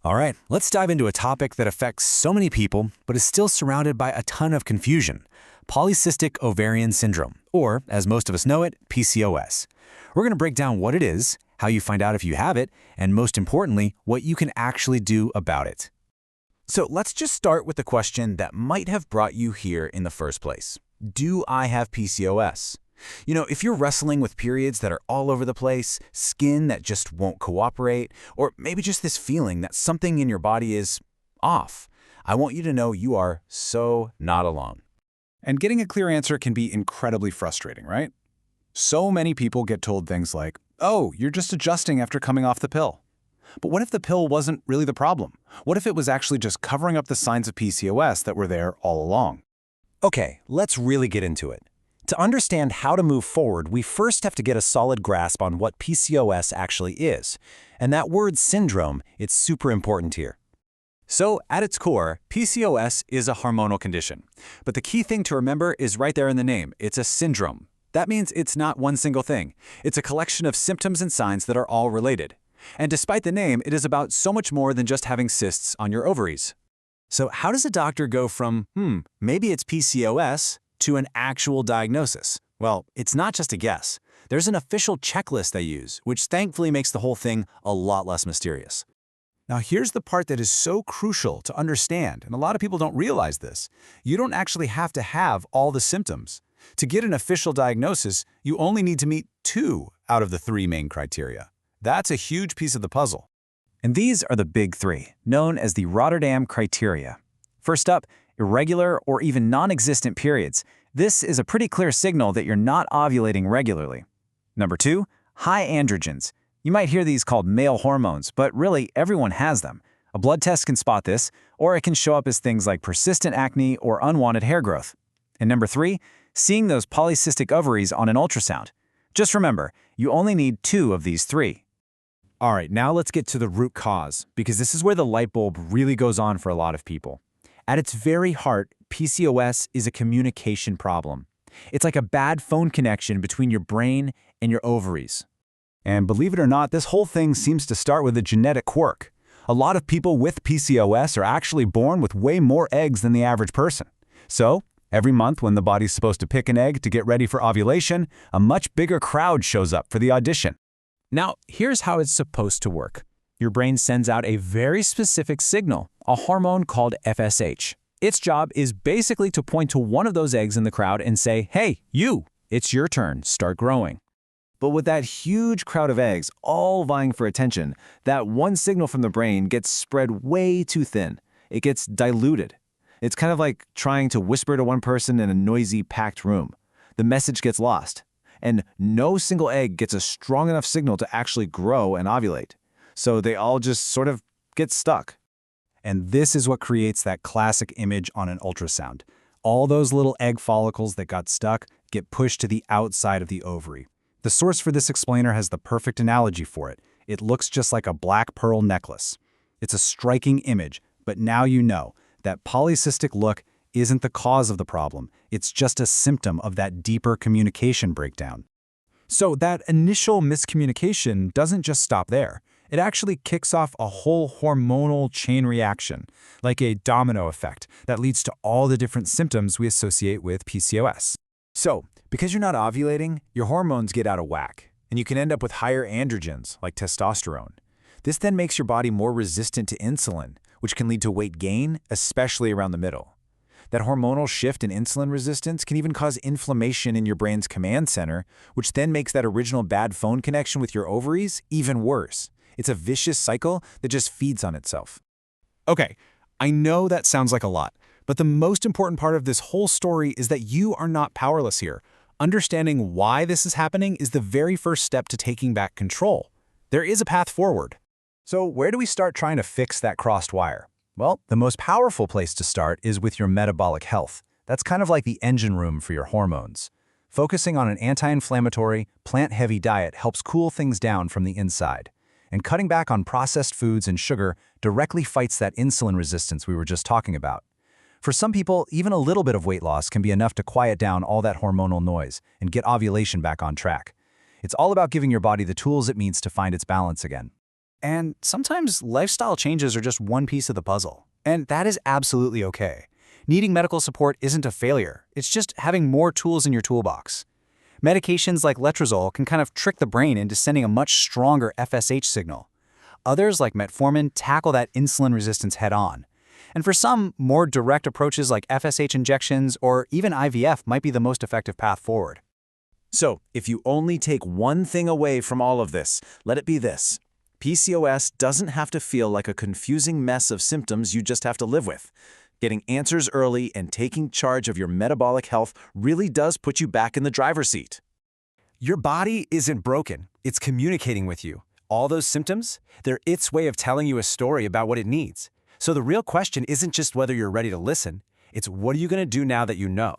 All right, let's dive into a topic that affects so many people, but is still surrounded by a ton of confusion: polycystic ovarian syndrome, or as most of us know it, PCOS. We're going to break down what it is, how you find out if you have it, and most importantly, what you can actually do about it. So let's just start with the question that might have brought you here in the first place. Do I have PCOS? If you're wrestling with periods that are all over the place, skin that just won't cooperate, or maybe just this feeling that something in your body is off, I want you to know you are so not alone. And getting a clear answer can be incredibly frustrating, right? So many people get told things like, oh, you're just adjusting after coming off the pill. But what if the pill wasn't really the problem? What if it was actually just covering up the signs of PCOS that were there all along? Okay, let's really get into it. To understand how to move forward, we first have to get a solid grasp on what PCOS actually is. And that word syndrome, it's super important here. So, at its core, PCOS is a hormonal condition. But the key thing to remember is right there in the name. It's a syndrome. That means it's not one single thing. It's a collection of symptoms and signs that are all related. And despite the name, it is about so much more than just having cysts on your ovaries. So how does a doctor go from, maybe it's PCOS, to an actual diagnosis? Well, it's not just a guess. There's an official checklist they use, which thankfully makes the whole thing a lot less mysterious. Now, here's the part that is so crucial to understand, and a lot of people don't realize this. You don't actually have to have all the symptoms. To get an official diagnosis, you only need to meet 2 out of the 3 main criteria. That's a huge piece of the puzzle. And these are the big 3, known as the Rotterdam criteria. First up, irregular or even non-existent periods. This is a pretty clear signal that you're not ovulating regularly. Number 2, high androgens. You might hear these called male hormones, but really everyone has them. A blood test can spot this, or it can show up as things like persistent acne or unwanted hair growth. And number 3, seeing those polycystic ovaries on an ultrasound. Just remember, you only need 2 of these 3. All right, now let's get to the root cause, because this is where the light bulb really goes on for a lot of people. At its very heart, PCOS is a communication problem. It's like a bad phone connection between your brain and your ovaries. And believe it or not, this whole thing seems to start with a genetic quirk. A lot of people with PCOS are actually born with way more eggs than the average person. So, every month when the body's supposed to pick an egg to get ready for ovulation, a much bigger crowd shows up for the audition. Now, here's how it's supposed to work. Your brain sends out a very specific signal, a hormone called FSH. Its job is basically to point to one of those eggs in the crowd and say, hey, you, it's your turn, start growing. But with that huge crowd of eggs all vying for attention, that one signal from the brain gets spread way too thin. It gets diluted. It's kind of like trying to whisper to one person in a noisy, packed room. The message gets lost, and no single egg gets a strong enough signal to actually grow and ovulate. So they all just sort of get stuck. And this is what creates that classic image on an ultrasound. All those little egg follicles that got stuck get pushed to the outside of the ovary. The source for this explainer has the perfect analogy for it. It looks just like a black pearl necklace. It's a striking image, but now you know that polycystic look isn't the cause of the problem. It's just a symptom of that deeper communication breakdown. So that initial miscommunication doesn't just stop there. It actually kicks off a whole hormonal chain reaction, like a domino effect that leads to all the different symptoms we associate with PCOS. So, because you're not ovulating, your hormones get out of whack, and you can end up with higher androgens, like testosterone. This then makes your body more resistant to insulin, which can lead to weight gain, especially around the middle. That hormonal shift in insulin resistance can even cause inflammation in your brain's command center, which then makes that original bad phone connection with your ovaries even worse. It's a vicious cycle that just feeds on itself. Okay, I know that sounds like a lot, but the most important part of this whole story is that you are not powerless here. Understanding why this is happening is the very first step to taking back control. There is a path forward. So where do we start trying to fix that crossed wire? Well, the most powerful place to start is with your metabolic health. That's kind of like the engine room for your hormones. Focusing on an anti-inflammatory, plant-heavy diet helps cool things down from the inside. And cutting back on processed foods and sugar directly fights that insulin resistance we were just talking about. For some people, even a little bit of weight loss can be enough to quiet down all that hormonal noise and get ovulation back on track. It's all about giving your body the tools it needs to find its balance again. And sometimes lifestyle changes are just one piece of the puzzle. And that is absolutely okay. Needing medical support isn't a failure. It's just having more tools in your toolbox. Medications like letrozole can kind of trick the brain into sending a much stronger FSH signal. Others, like metformin, tackle that insulin resistance head-on. And for some, more direct approaches like FSH injections or even IVF might be the most effective path forward. So, if you only take one thing away from all of this, let it be this. PCOS doesn't have to feel like a confusing mess of symptoms you just have to live with. Getting answers early and taking charge of your metabolic health really does put you back in the driver's seat. Your body isn't broken. It's communicating with you. All those symptoms, they're its way of telling you a story about what it needs. So the real question isn't just whether you're ready to listen, it's what are you going to do now that you know?